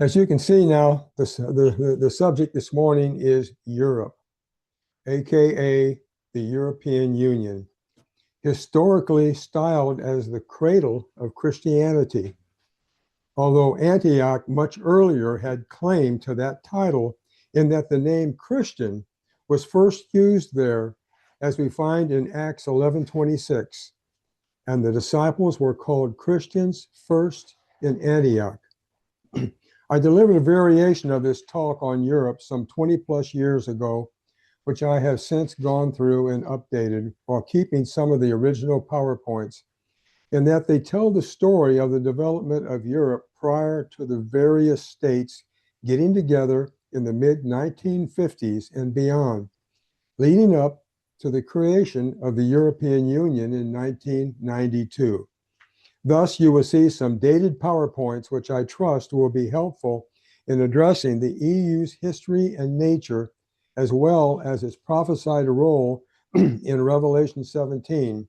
As you can see now, the subject this morning is Europe, aka the European Union, historically styled as the cradle of Christianity, although Antioch much earlier had claim to that title in that the name Christian was first used there, as we find in Acts 11:26, and the disciples were called Christians first in Antioch. I delivered a variation of this talk on Europe some 20 plus years ago, which I have since gone through and updated while keeping some of the original PowerPoints, in that they tell the story of the development of Europe prior to the various states getting together in the mid 1950s and beyond, leading up to the creation of the European Union in 1992. Thus, you will see some dated PowerPoints, which I trust will be helpful in addressing the EU's history and nature, as well as its prophesied role in Revelation 17,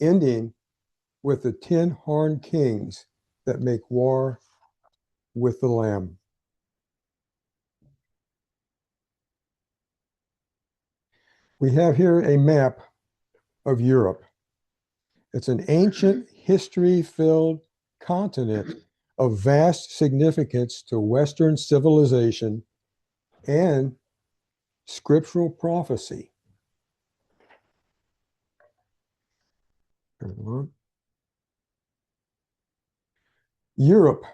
ending with the 10 horned kings that make war with the Lamb. We have here a map of Europe. It's an ancient, history-filled continent of vast significance to Western civilization and scriptural prophecy. Europe.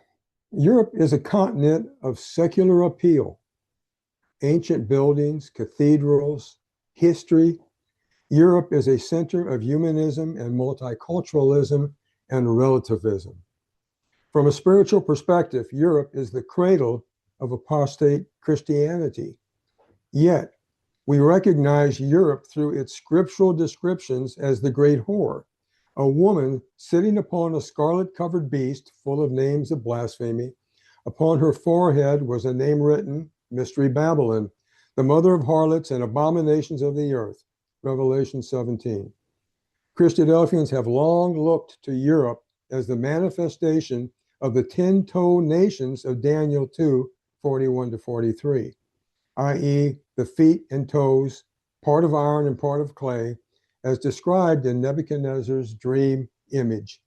Europe is a continent of secular appeal, ancient buildings, cathedrals, history. Europe is a center of humanism and multiculturalism and relativism. From a spiritual perspective, Europe is the cradle of apostate Christianity. Yet, we recognize Europe through its scriptural descriptions as the great whore, a woman sitting upon a scarlet-covered beast full of names of blasphemy. Upon her forehead was a name written, Mystery Babylon, the mother of harlots and abominations of the earth, Revelation 17. Christadelphians have long looked to Europe as the manifestation of the 10-toe nations of Daniel 2:41-43, i.e., the feet and toes, part of iron and part of clay, as described in Nebuchadnezzar's dream image.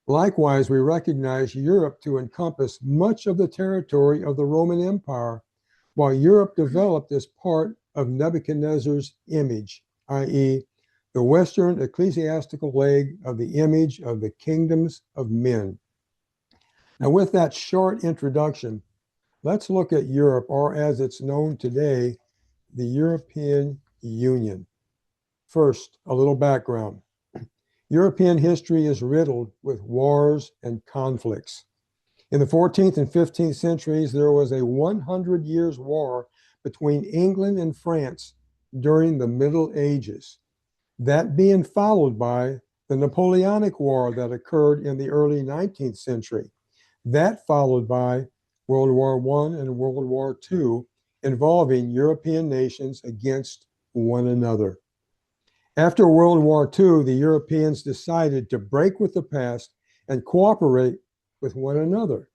Likewise, we recognize Europe to encompass much of the territory of the Roman Empire, while Europe developed as part of Nebuchadnezzar's image, i.e., the Western ecclesiastical leg of the image of the kingdoms of men. Now, with that short introduction, let's look at Europe, or as it's known today, the European Union. First, a little background. European history is riddled with wars and conflicts. In the 14th and 15th centuries, there was a 100 years war between England and France during the Middle Ages. That being followed by the Napoleonic War that occurred in the early 19th century. That followed by World War I and World War II, involving European nations against one another. After World War II, the Europeans decided to break with the past and cooperate with one another.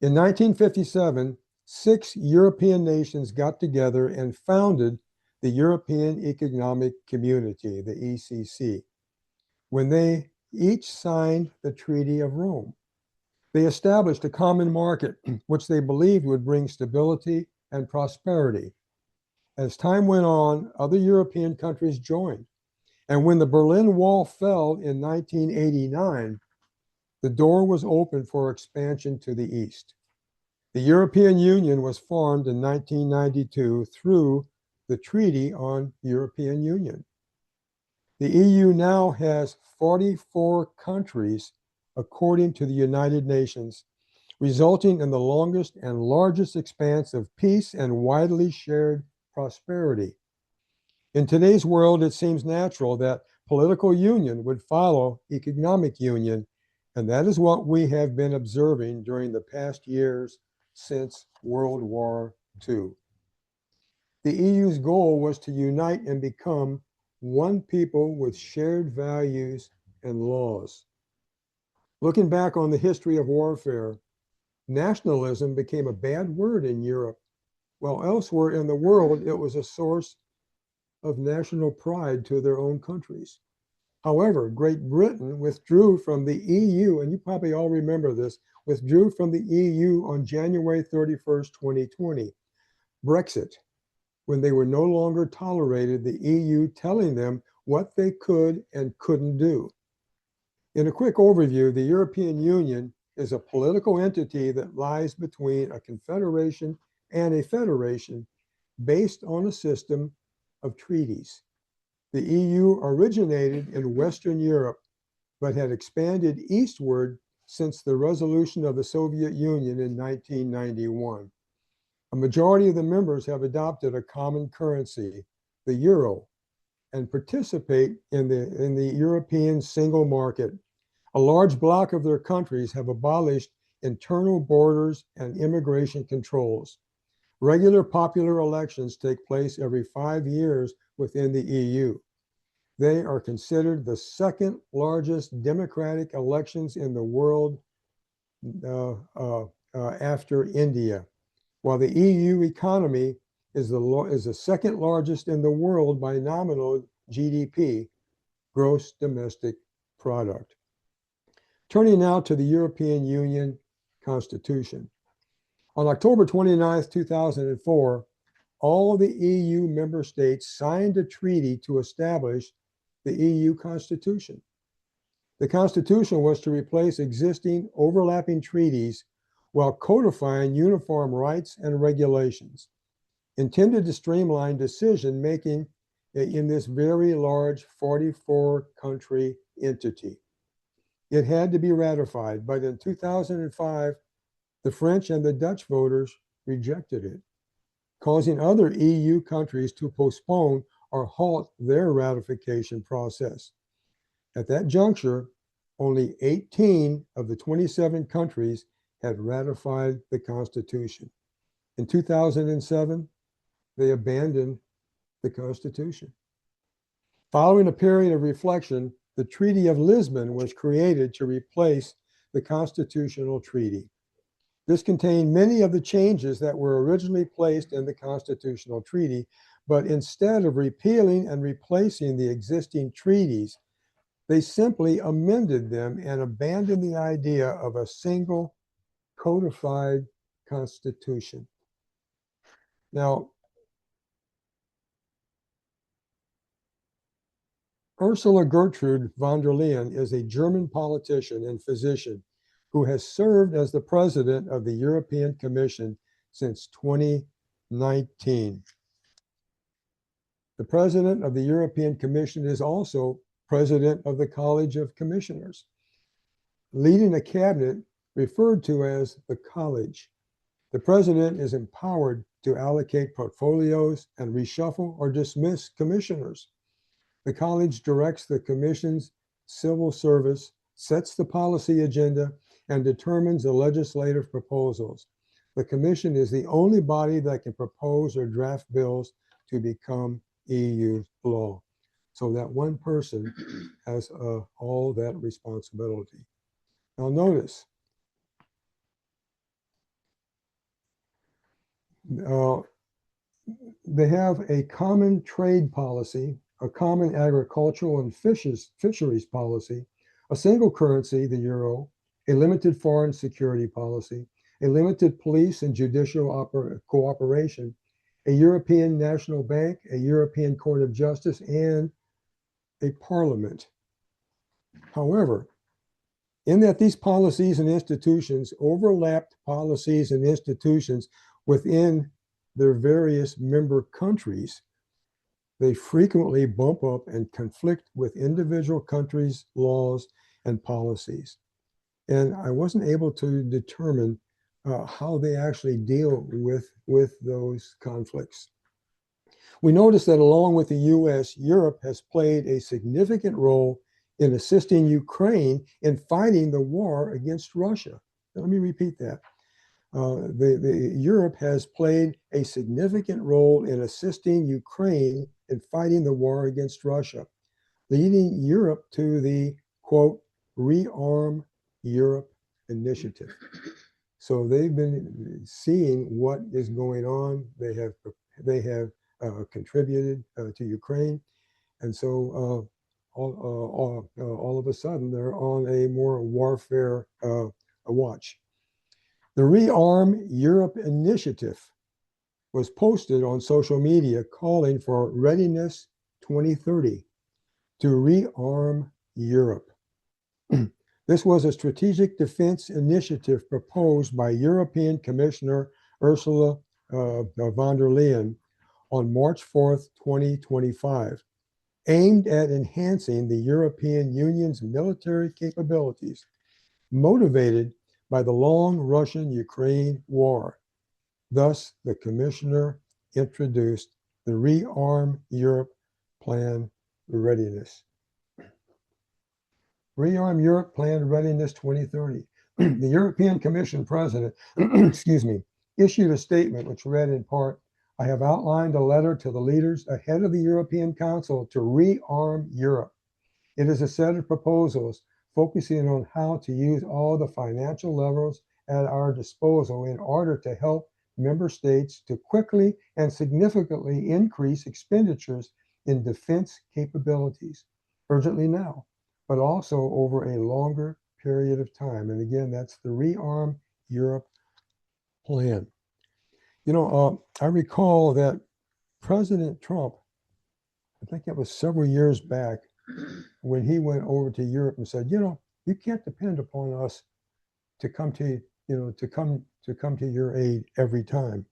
In 1957, 6 European nations got together and founded the European Economic Community, the ECC, when they each signed the Treaty of Rome. They established a common market, which they believed would bring stability and prosperity. As time went on, other European countries joined. And when the Berlin Wall fell in 1989, the door was open for expansion to the east. The European Union was formed in 1992 through the Treaty on European Union. The EU now has 44 countries, according to the United Nations, resulting in the longest and largest expanse of peace and widely shared prosperity. In today's world, it seems natural that political union would follow economic union, and that is what we have been observing during the past years since World War II. The EU's goal was to unite and become one people with shared values and laws. Looking back on the history of warfare, nationalism became a bad word in Europe, while elsewhere in the world it was a source of national pride to their own countries. However, Great Britain withdrew from the EU, and you probably all remember this, withdrew from the EU on January 31st, 2020. Brexit, when they were no longer tolerated the EU telling them what they could and couldn't do. In a quick overview, the European Union is a political entity that lies between a confederation and a federation based on a system of treaties. The EU originated in Western Europe, but had expanded eastward since the dissolution of the Soviet Union in 1991. A majority of the members have adopted a common currency, the euro, and participate in the European single market. A large block of their countries have abolished internal borders and immigration controls. Regular popular elections take place every 5 years within the EU. They are considered the second largest democratic elections in the world after India, while the EU economy is the second largest in the world by nominal GDP, gross domestic product. Turning now to the European Union Constitution. On October 29, 2004, all the EU member states signed a treaty to establish the EU Constitution. The Constitution was to replace existing overlapping treaties while codifying uniform rights and regulations, intended to streamline decision making in this very large 44-country entity. It had to be ratified, but in 2005, the French and the Dutch voters rejected it, causing other EU countries to postpone or halt their ratification process. At that juncture, only 18 of the 27 countries had ratified the Constitution. In 2007, they abandoned the Constitution. Following a period of reflection, the Treaty of Lisbon was created to replace the Constitutional Treaty. This contained many of the changes that were originally placed in the Constitutional Treaty, but instead of repealing and replacing the existing treaties, they simply amended them and abandoned the idea of a single codified constitution. Now, Ursula Gertrude von der Leyen is a German politician and physician who has served as the president of the European Commission since 2019. The president of the European Commission is also president of the College of Commissioners, leading a cabinet referred to as the College. The president is empowered to allocate portfolios and reshuffle or dismiss commissioners. The College directs the Commission's civil service, sets the policy agenda, and determines the legislative proposals. The Commission is the only body that can propose or draft bills to become EU law. So that one person has all that responsibility. Now notice, they have a common trade policy, a common agricultural and fisheries policy, a single currency, the euro, a limited foreign security policy, a limited police and judicial cooperation, a European National Bank, a European Court of Justice, and a parliament. However, in that these policies and institutions overlapped policies and institutions within their various member countries, they frequently bump up and conflict with individual countries' laws and policies. And I wasn't able to determine how they actually deal with those conflicts. We notice that along with the US, Europe has played a significant role in assisting Ukraine in fighting the war against Russia. Now, let me repeat that. Europe has played a significant role in assisting Ukraine in fighting the war against Russia, leading Europe to the, quote, Rearm Europe initiative. So they've been seeing what is going on. They have contributed to Ukraine, and so all of a sudden they're on a more warfare watch. The Rearm Europe initiative was posted on social media calling for Readiness 2030 to rearm Europe. This was a strategic defense initiative proposed by European Commissioner Ursula von der Leyen on March 4th, 2025, aimed at enhancing the European Union's military capabilities, motivated by the long Russian-Ukraine war. Thus, the commissioner introduced the Rearm Europe Plan Readiness. Rearm Europe Plan Readiness 2030. The European Commission President, excuse me, issued a statement which read in part, I have outlined a letter to the leaders ahead of the European Council to rearm Europe. It is a set of proposals focusing on how to use all the financial levers at our disposal in order to help member states to quickly and significantly increase expenditures in defense capabilities, urgently now, but also over a longer period of time. And again, that's the Rearm Europe plan. You know, I recall that President Trump, I think it was several years back, when he went over to Europe and said, you know, you can't depend upon us to come to, to come to your aid every time.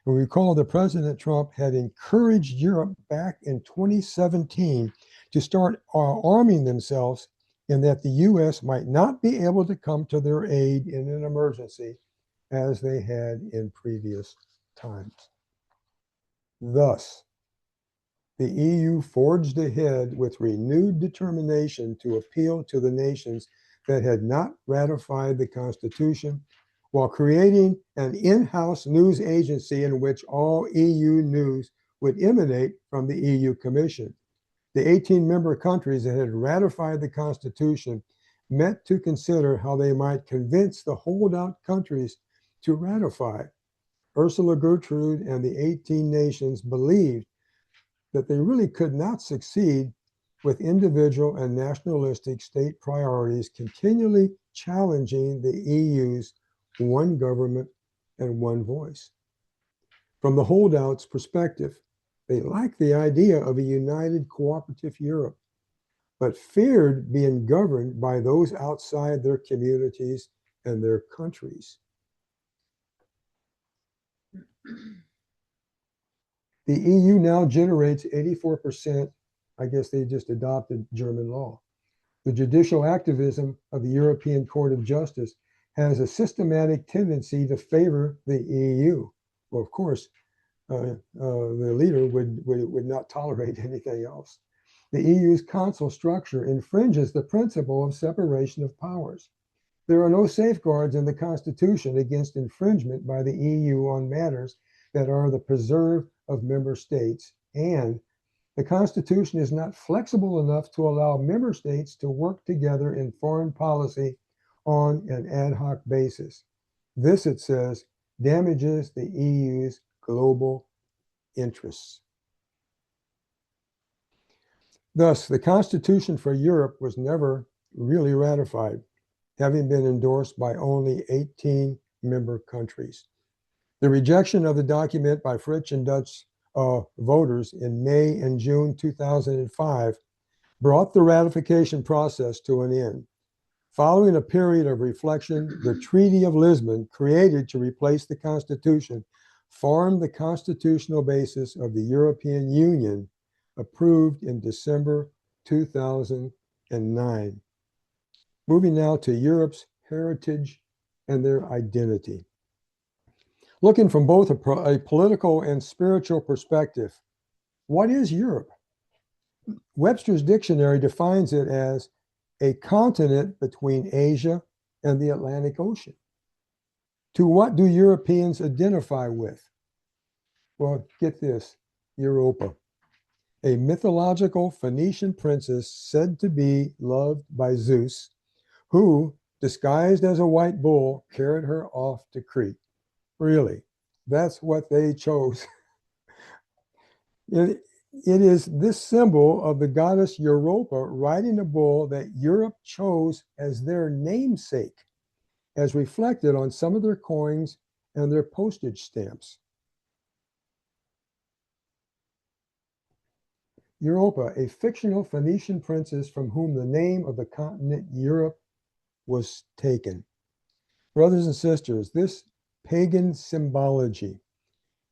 And we recall that President Trump had encouraged Europe back in 2017 to start arming themselves, and that the U.S. might not be able to come to their aid in an emergency as they had in previous times. Thus, the EU forged ahead with renewed determination to appeal to the nations that had not ratified the Constitution, while creating an in-house news agency in which all EU news would emanate from the EU Commission. The 18 member countries that had ratified the Constitution met to consider how they might convince the holdout countries to ratify. Ursula Gertrude and the 18 nations believed that they really could not succeed with individual and nationalistic state priorities continually challenging the EU's one government and one voice. From the holdouts' perspective, they liked the idea of a united cooperative Europe, but feared being governed by those outside their communities and their countries. The EU now generates 84%, I guess they just adopted German law. The judicial activism of the European Court of Justice has a systematic tendency to favor the EU. Well, of course, the leader would not tolerate anything else. The EU's council structure infringes the principle of separation of powers. There are no safeguards in the Constitution against infringement by the EU on matters that are the preserve of member states, and the Constitution is not flexible enough to allow member states to work together in foreign policy on an ad hoc basis. This, it says, damages the EU's global interests. Thus, the Constitution for Europe was never really ratified, having been endorsed by only 18 member countries. The rejection of the document by French and Dutch voters in May and June 2005 brought the ratification process to an end. Following a period of reflection, the Treaty of Lisbon, created to replace the Constitution, formed the constitutional basis of the European Union, approved in December 2009. Moving now to Europe's heritage and their identity. Looking from both a political and spiritual perspective, what is Europe? Webster's dictionary defines it as a continent between Asia and the Atlantic Ocean. To what do Europeans identify with? Well, get this, Europa, a mythological Phoenician princess said to be loved by Zeus, who disguised as a white bull, carried her off to Crete. Really, that's what they chose. It is this symbol of the goddess Europa riding a bull that Europe chose as their namesake, as reflected on some of their coins and their postage stamps. Europa, a fictional Phoenician princess from whom the name of the continent Europe was taken. Brothers and sisters, this pagan symbology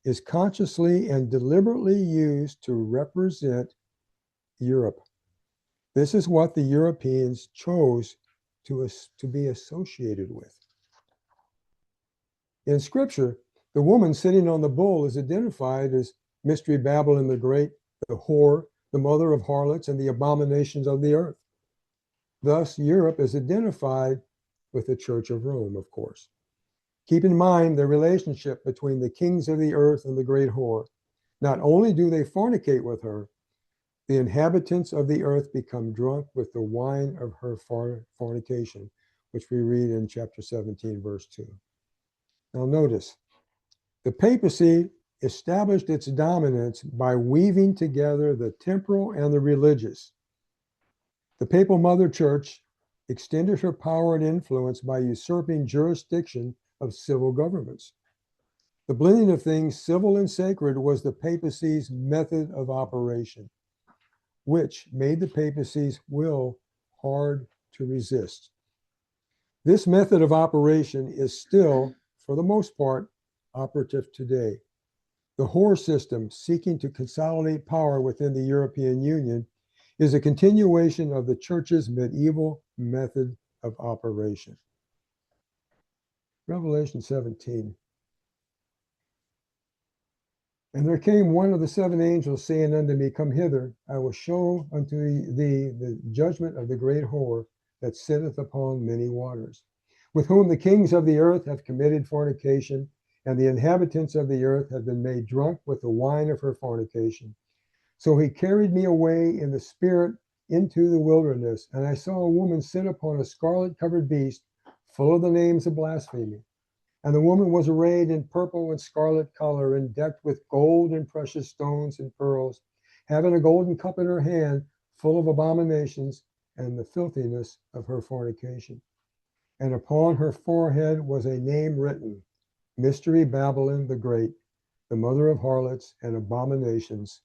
is consciously and deliberately used to represent Europe. This is what the Europeans chose to be associated with. In Scripture, the woman sitting on the bull is identified as Mystery Babylon the Great, the whore, the mother of harlots, and the abominations of the earth. Thus, Europe is identified with the Church of Rome, of course. Keep in mind the relationship between the kings of the earth and the great whore. Not only do they fornicate with her, the inhabitants of the earth become drunk with the wine of her fornication, which we read in chapter 17, verse 2. Now notice, the papacy established its dominance by weaving together the temporal and the religious. The papal mother church extended her power and influence by usurping jurisdiction of civil governments. The blending of things civil and sacred was the papacy's method of operation, which made the papacy's will hard to resist. This method of operation is still, for the most part, operative today. The whore system, seeking to consolidate power within the European Union, is a continuation of the church's medieval method of operation. Revelation 17. And there came one of the seven angels, saying unto me, Come hither, I will show unto thee the judgment of the great whore that sitteth upon many waters, with whom the kings of the earth have committed fornication, and the inhabitants of the earth have been made drunk with the wine of her fornication. So he carried me away in the spirit into the wilderness, and I saw a woman sit upon a scarlet-covered beast, full of the names of blasphemy. And the woman was arrayed in purple and scarlet color, and decked with gold and precious stones and pearls, having a golden cup in her hand, full of abominations and the filthiness of her fornication. And upon her forehead was a name written, Mystery Babylon the Great, the mother of harlots and abominations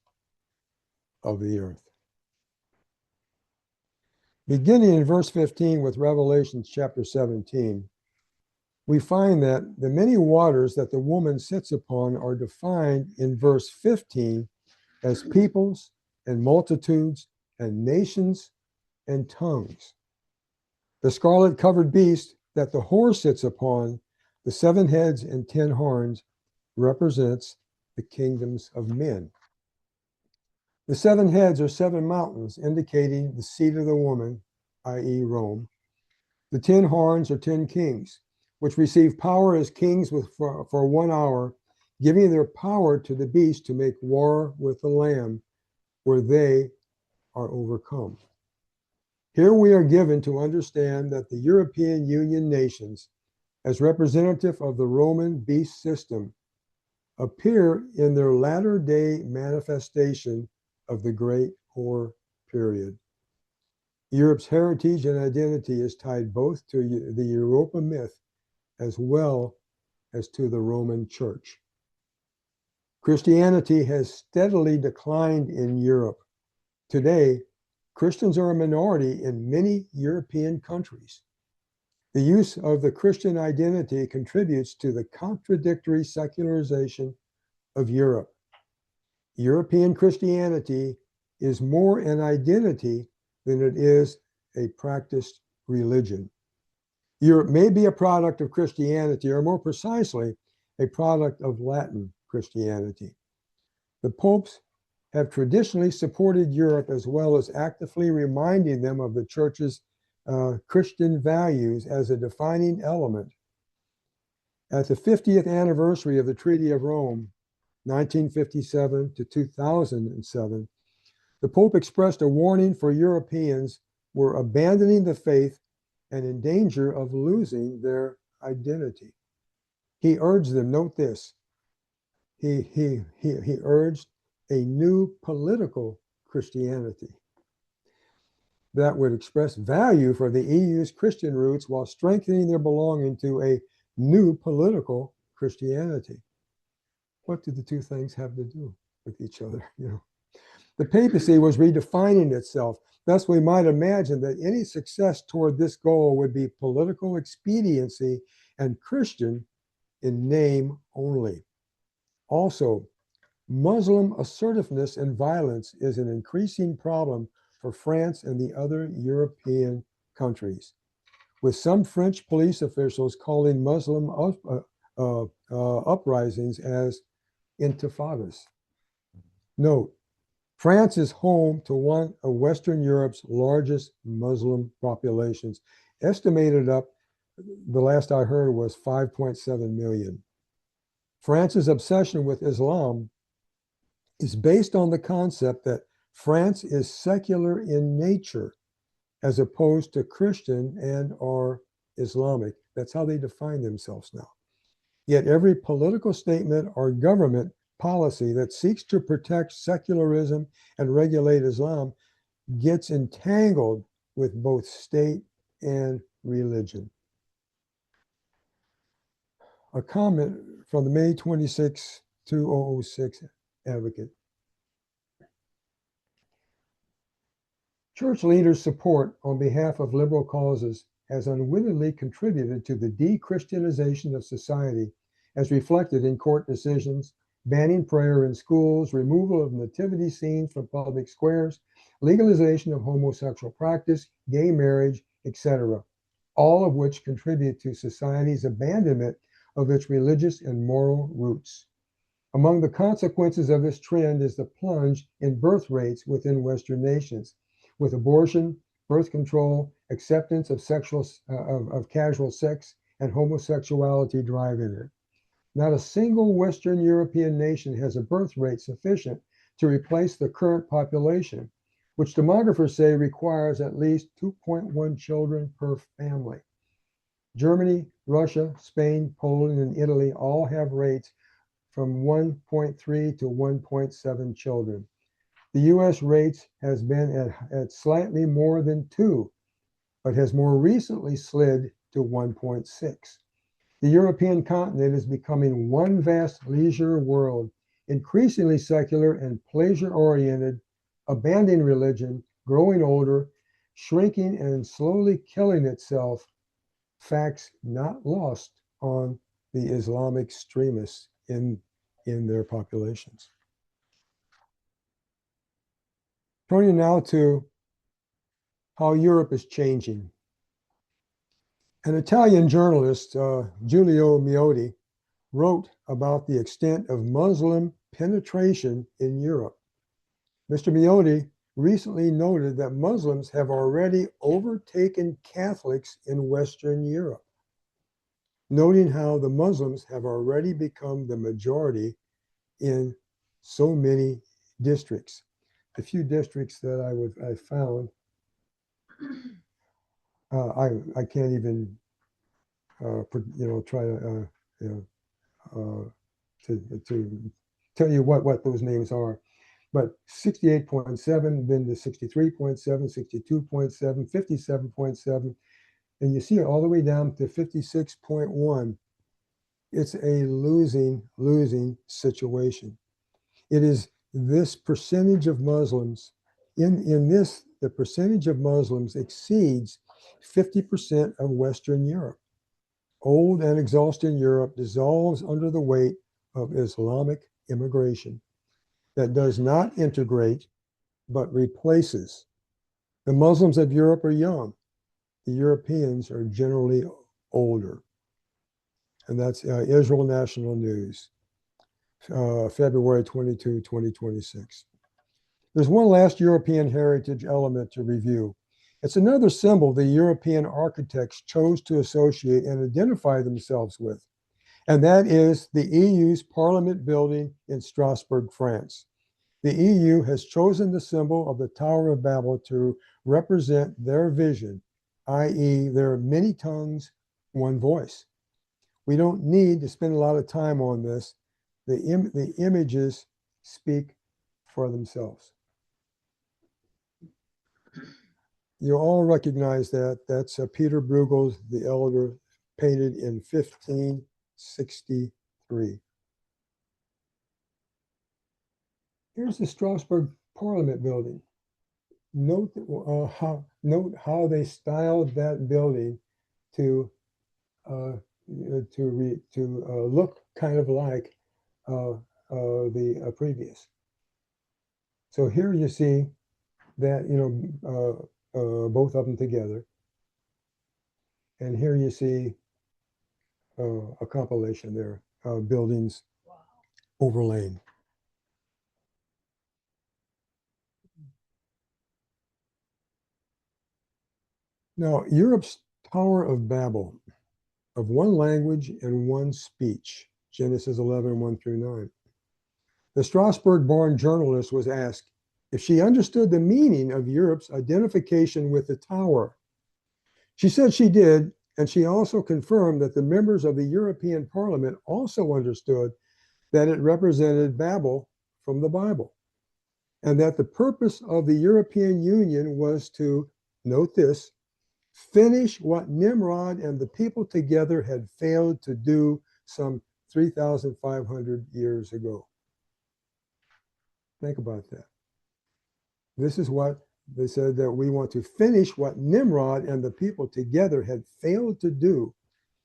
of the earth. Beginning in verse 15 with Revelation chapter 17, we find that the many waters that the woman sits upon are defined in verse 15 as peoples and multitudes and nations and tongues. The scarlet-covered beast that the whore sits upon, the 7 heads and 10 horns, represents the kingdoms of men. The 7 heads are 7 mountains, indicating the seat of the woman, i.e. Rome. The 10 horns are 10 kings, which receive power as kings for 1 hour, giving their power to the beast to make war with the Lamb, where they are overcome. Here we are given to understand that the European Union nations, as representative of the Roman beast system, appear in their latter-day manifestation of the Great Whore period. Europe's heritage and identity is tied both to the Europa myth as well as to the Roman Church. Christianity has steadily declined in Europe. Today, Christians are a minority in many European countries. The use of the Christian identity contributes to the contradictory secularization of Europe. European Christianity is more an identity than it is a practiced religion. Europe may be a product of Christianity, or more precisely, a product of Latin Christianity. The popes have traditionally supported Europe, as well as actively reminding them of the church's Christian values as a defining element. At the 50th anniversary of the Treaty of Rome, 1957 to 2007, the Pope expressed a warning for Europeans were abandoning the faith and in danger of losing their identity. He urged them, note this, he urged a new political Christianity that would express value for the EU's Christian roots while strengthening their belonging to a new political Christianity. What do the two things have to do with each other? The papacy was redefining itself. Thus, we might imagine that any success toward this goal would be political expediency and Christian in name only. Also, Muslim assertiveness and violence is an increasing problem for France and the other European countries, with some French police officials calling Muslim uprisings as intifadas. Note, France is home to one of Western Europe's largest Muslim populations, estimated up, the last I heard was 5.7 million. France's obsession with Islam is based on the concept that France is secular in nature as opposed to Christian and or Islamic. That's how they define themselves now. Yet every political statement or government policy that seeks to protect secularism and regulate Islam gets entangled with both state and religion. A comment from the May 26, 2006 Advocate. Church leaders' support on behalf of liberal causes has unwittingly contributed to the de-Christianization of society, as reflected in court decisions banning prayer in schools, removal of nativity scenes from public squares, legalization of homosexual practice, gay marriage, etc., all of which contribute to society's abandonment of its religious and moral roots. Among the consequences of this trend is the plunge in birth rates within Western nations, with abortion, birth control, acceptance of casual sex, and homosexuality driving it. Not a single Western European nation has a birth rate sufficient to replace the current population, which demographers say requires at least 2.1 children per family. Germany, Russia, Spain, Poland, and Italy all have rates from 1.3 to 1.7 children. The US rates has been at slightly more than 2, but has more recently slid to 1.6. The European continent is becoming one vast leisure world, increasingly secular and pleasure-oriented, abandoning religion, growing older, shrinking and slowly killing itself, facts not lost on the Islamic extremists in their populations. Turning now to how Europe is changing. An Italian journalist, Giulio Miotti, wrote about the extent of Muslim penetration in Europe. Mr. Miotti recently noted that Muslims have already overtaken Catholics in Western Europe, noting how the Muslims have already become the majority in so many districts. The few districts that I found, I can't even try to tell you what those names are. But 68.7, then to 63.7, 62.7, 57.7, and you see it all the way down to 56.1. It's a losing situation. It is this percentage of Muslims, in this, the percentage of Muslims exceeds 50% of Western Europe. Old and exhausted Europe dissolves under the weight of Islamic immigration that does not integrate, but replaces. The Muslims of Europe are young. The Europeans are generally older. And that's Israel National News, February 22, 2026. There's one last European heritage element to review. It's another symbol the European architects chose to associate and identify themselves with, and that is the EU's Parliament building in Strasbourg, France. The EU has chosen the symbol of the Tower of Babel to represent their vision i.e., there are many tongues, one voice. We don't need to spend a lot of time on this. The images speak for themselves. You all recognize that. That's Peter Bruegel the Elder, painted in 1563. Here's the Strasbourg Parliament building. Note how they styled that building to look kind of like the previous. So here you see that both of them together, and here you see a compilation there of buildings overlain. Now, Europe's Tower of Babel, of one language and one speech, Genesis 11, 1 through 9. The Strasbourg-born journalist was asked if she understood the meaning of Europe's identification with the tower. She said she did, and she also confirmed that the members of the European Parliament also understood that it represented Babel from the Bible, and that the purpose of the European Union was to, note this, finish what Nimrod and the people together had failed to do some 3,500 years ago. Think about that. This is what they said, that we want to finish what Nimrod and the people together had failed to do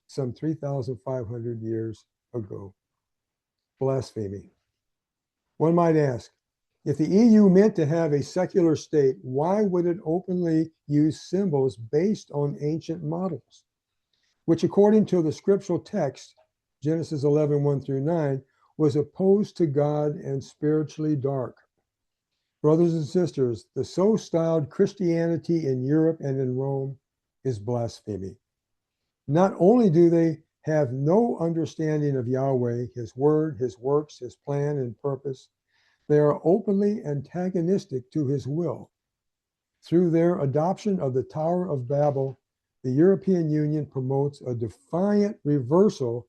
some 3,500 years ago. Blasphemy. One might ask, if the EU meant to have a secular state, why would it openly use symbols based on ancient models, which according to the scriptural text, Genesis 11, 1 through 9, was opposed to God and spiritually dark? Brothers and sisters, the so-styled Christianity in Europe and in Rome is blasphemy. Not only do they have no understanding of Yahweh, his word, his works, his plan and purpose, they are openly antagonistic to his will. Through their adoption of the Tower of Babel, the European Union promotes a defiant reversal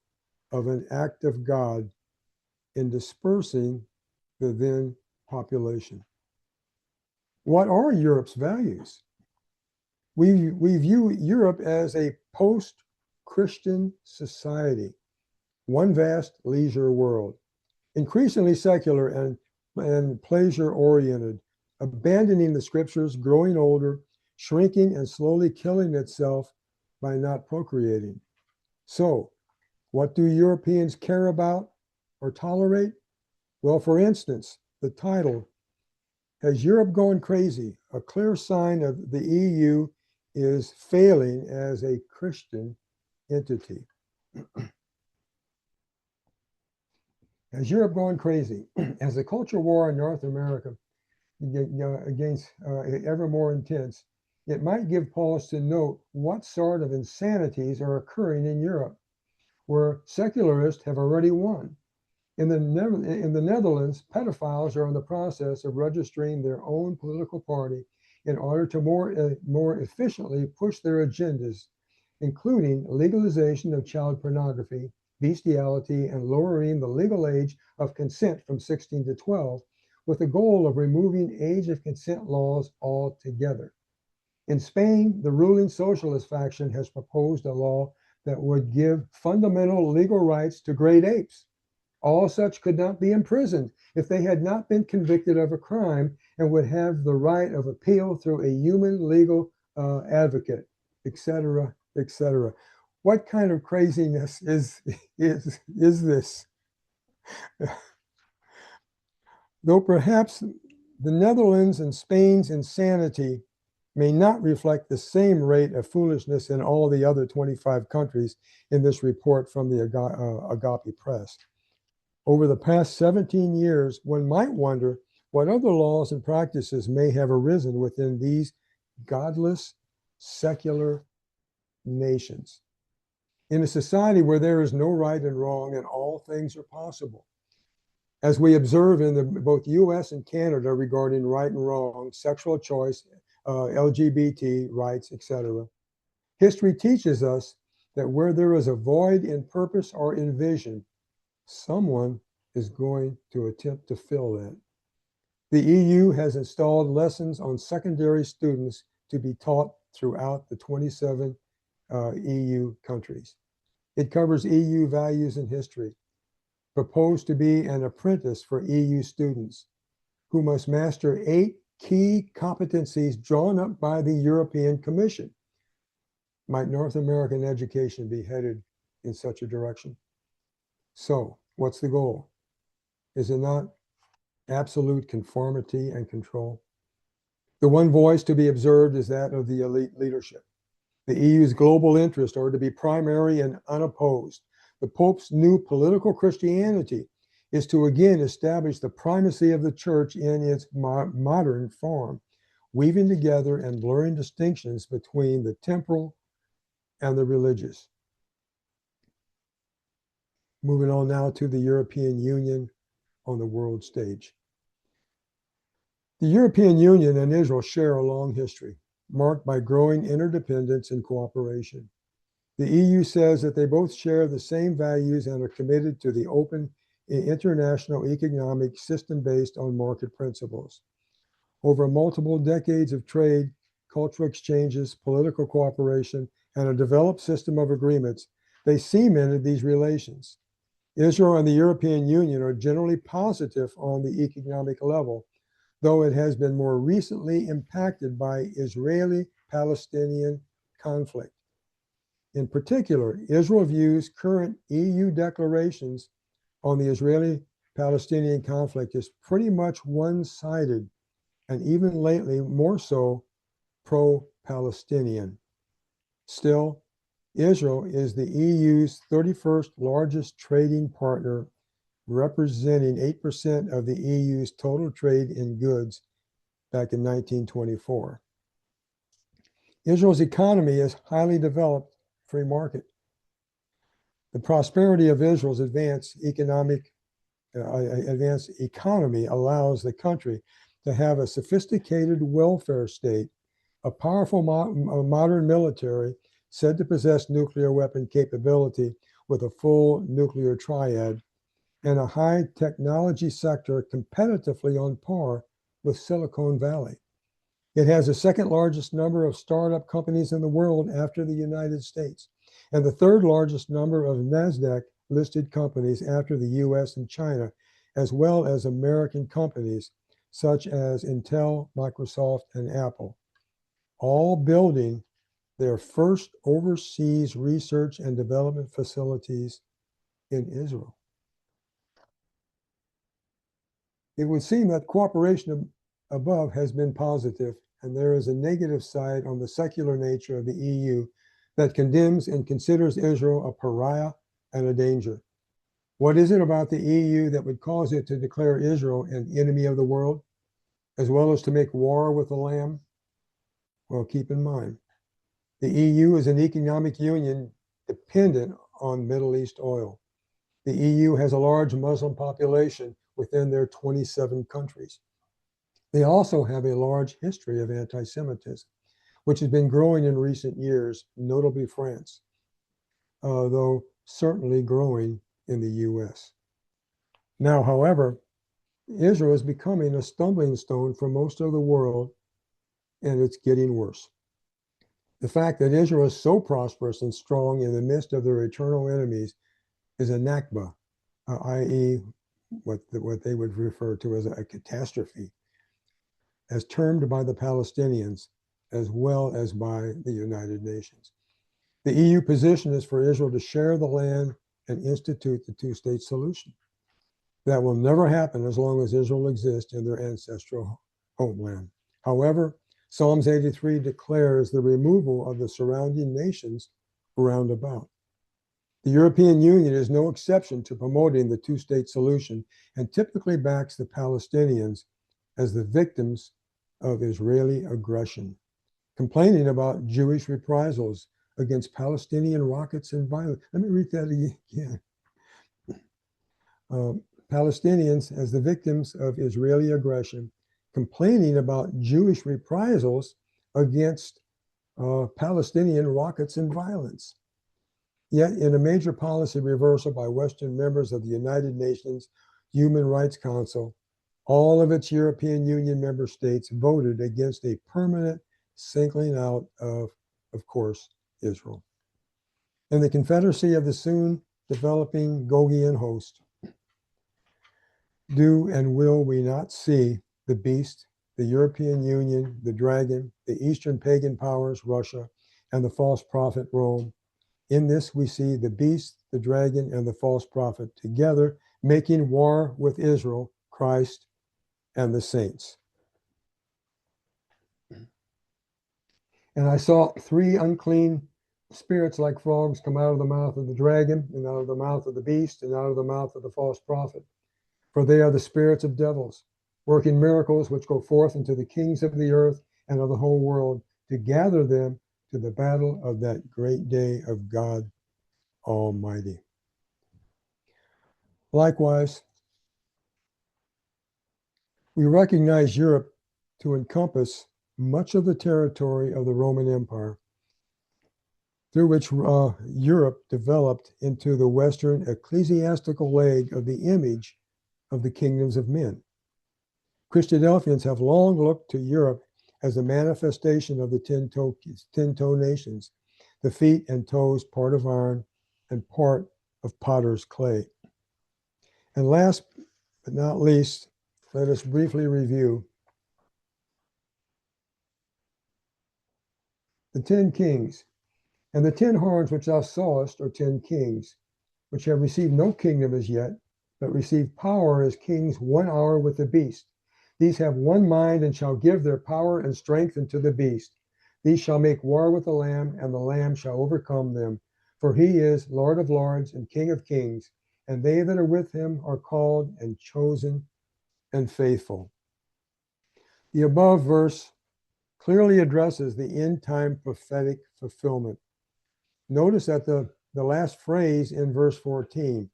of an act of God in dispersing the then population. What are Europe's values? We view Europe as a post-Christian society, one vast leisure world, increasingly secular and pleasure-oriented, abandoning the scriptures, growing older, shrinking and slowly killing itself by not procreating. So, what do Europeans care about or tolerate? Well, for instance, the title, Has Europe Gone Crazy? A clear sign of the EU is failing as a Christian entity. Has Europe gone crazy? As the culture war in North America against ever more intense, it might give pause to note what sort of insanities are occurring in Europe, where secularists have already won. In the Netherlands, pedophiles are in the process of registering their own political party in order to more efficiently push their agendas, including legalization of child pornography, bestiality, and lowering the legal age of consent from 16 to 12, with the goal of removing age of consent laws altogether. In Spain, the ruling socialist faction has proposed a law that would give fundamental legal rights to great apes. All such could not be imprisoned if they had not been convicted of a crime, and would have the right of appeal through a human legal advocate, etc., etc. What kind of craziness is this? Though perhaps the Netherlands and Spain's insanity may not reflect the same rate of foolishness in all the other 25 countries in this report from the Agape Press. Over the past 17 years, one might wonder what other laws and practices may have arisen within these godless, secular nations. In a society where there is no right and wrong and all things are possible, as we observe in both US and Canada regarding right and wrong, sexual choice, LGBT rights, etc. History teaches us that where there is a void in purpose or in vision, someone is going to attempt to fill that. The EU has installed lessons on secondary students to be taught throughout the 27 EU countries. It covers EU values and history, proposed to be an apprentice for EU students who must master 8 key competencies drawn up by the European Commission. Might North American education be headed in such a direction? So, what's the goal? Is it not absolute conformity and control? The one voice to be observed is that of the elite leadership. The EU's global interests are to be primary and unopposed. The Pope's new political Christianity is to again establish the primacy of the church in its modern form, weaving together and blurring distinctions between the temporal and the religious. Moving on now to the European Union on the world stage. The European Union and Israel share a long history, marked by growing interdependence and cooperation. The EU says that they both share the same values and are committed to the open international economic system based on market principles. Over multiple decades of trade, cultural exchanges, political cooperation, and a developed system of agreements, they cemented these relations. Israel and the European Union are generally positive on the economic level, though it has been more recently impacted by Israeli-Palestinian conflict. In particular, Israel views current EU declarations on the Israeli-Palestinian conflict as pretty much one-sided, and even lately more so pro-Palestinian. Still, Israel is the EU's 31st largest trading partner, representing 8% of the EU's total trade in goods back in 1924. Israel's economy is highly developed free market. The prosperity of Israel's advanced economy allows the country to have a sophisticated welfare state, a powerful modern military said to possess nuclear weapon capability with a full nuclear triad, and a high technology sector competitively on par with Silicon Valley. It has the second largest number of startup companies in the world after the United States, and the third largest number of NASDAQ listed companies after the US and China, as well as American companies such as Intel, Microsoft, and Apple, all building their first overseas research and development facilities in Israel. It would seem that cooperation above has been positive, and there is a negative side on the secular nature of the EU that condemns and considers Israel a pariah and a danger. What is it about the EU that would cause it to declare Israel an enemy of the world, as well as to make war with the Lamb? Well, keep in mind, the EU is an economic union dependent on Middle East oil. The EU has a large Muslim population within their 27 countries. They also have a large history of anti-Semitism, which has been growing in recent years, notably France, though certainly growing in the US. Now, however, Israel is becoming a stumbling stone for most of the world, and it's getting worse. The fact that Israel is so prosperous and strong in the midst of their eternal enemies is a Nakba, i.e., what they would refer to as a catastrophe, as termed by the Palestinians as well as by the United Nations. The EU position is for Israel to share the land and institute the two-state solution. That will never happen as long as Israel exists in their ancestral homeland. However, Psalms 83 declares the removal of the surrounding nations round about. The European Union is no exception to promoting the two-state solution and typically backs the Palestinians as the victims of Israeli aggression, complaining about Jewish reprisals against Palestinian rockets and violence. Let me read that again. Palestinians as the victims of Israeli aggression, complaining about Jewish reprisals against Palestinian rockets and violence. Yet, in a major policy reversal by Western members of the United Nations Human Rights Council, all of its European Union member states voted against a permanent singling out of course, Israel. In the Confederacy of the soon developing Gogian host, do and will we not see the beast, the European Union, the dragon, the Eastern pagan powers, Russia, and the false prophet, Rome? In this, we see the beast, the dragon, and the false prophet together making war with Israel, Christ, and the saints. And I saw three unclean spirits like frogs come out of the mouth of the dragon, and out of the mouth of the beast, and out of the mouth of the false prophet. For they are the spirits of devils, working miracles which go forth into the kings of the earth and of the whole world to gather them to the battle of that great day of God Almighty. Likewise, we recognize Europe to encompass much of the territory of the Roman Empire, through which Europe developed into the Western ecclesiastical leg of the image of the kingdoms of men. Christadelphians have long looked to Europe as a manifestation of the 10-toe nations, the feet and toes part of iron and part of potter's clay. And last but not least, let us briefly review the 10 kings. And the 10 horns which thou sawest are 10 kings, which have received no kingdom as yet, but receive power as kings 1 hour with the beast. These have one mind and shall give their power and strength unto the beast. These shall make war with the Lamb, and the Lamb shall overcome them. For he is Lord of lords and King of kings, and they that are with him are called and chosen and faithful. The above verse clearly addresses the end time prophetic fulfillment. Notice that the last phrase in verse 14,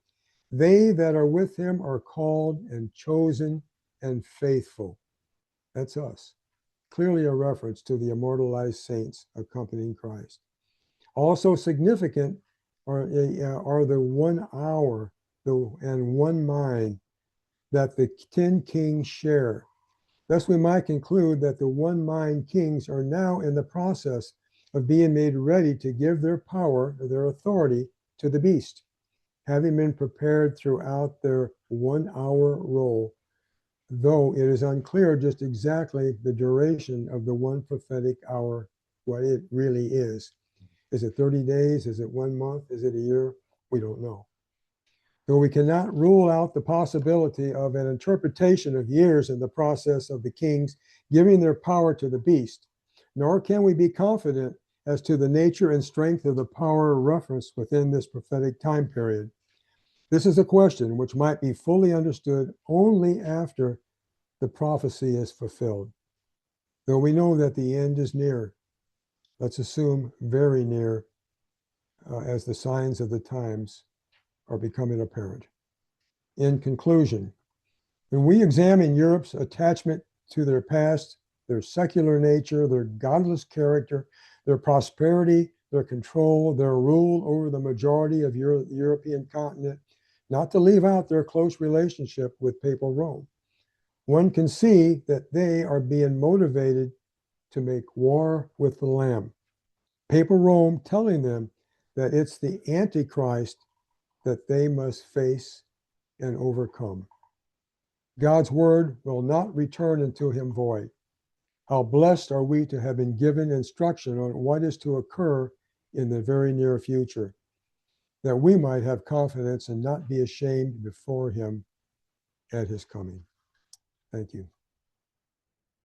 they that are with him are called and chosen and faithful. That's us. Clearly a reference to the immortalized saints accompanying Christ. Also significant are the 1 hour and one mind that the 10 kings share. Thus, we might conclude that the one mind kings are now in the process of being made ready to give their power, their authority, to the beast, having been prepared throughout their 1 hour role, though it is unclear just exactly the duration of the one prophetic hour, what it really is. Is it 30 days? Is it 1 month? Is it a year? We don't know. Though we cannot rule out the possibility of an interpretation of years in the process of the kings giving their power to the beast, nor can we be confident as to the nature and strength of the power referenced within this prophetic time period. This is a question which might be fully understood only after the prophecy is fulfilled. Though we know that the end is near, let's assume very near, as the signs of the times are becoming apparent. In conclusion, when we examine Europe's attachment to their past, their secular nature, their godless character, their prosperity, their control, their rule over the majority of the European continent, not to leave out their close relationship with Papal Rome, one can see that they are being motivated to make war with the Lamb. Papal Rome telling them that it's the Antichrist that they must face and overcome. God's word will not return unto him void. How blessed are we to have been given instruction on what is to occur in the very near future, that we might have confidence and not be ashamed before him at his coming. Thank you.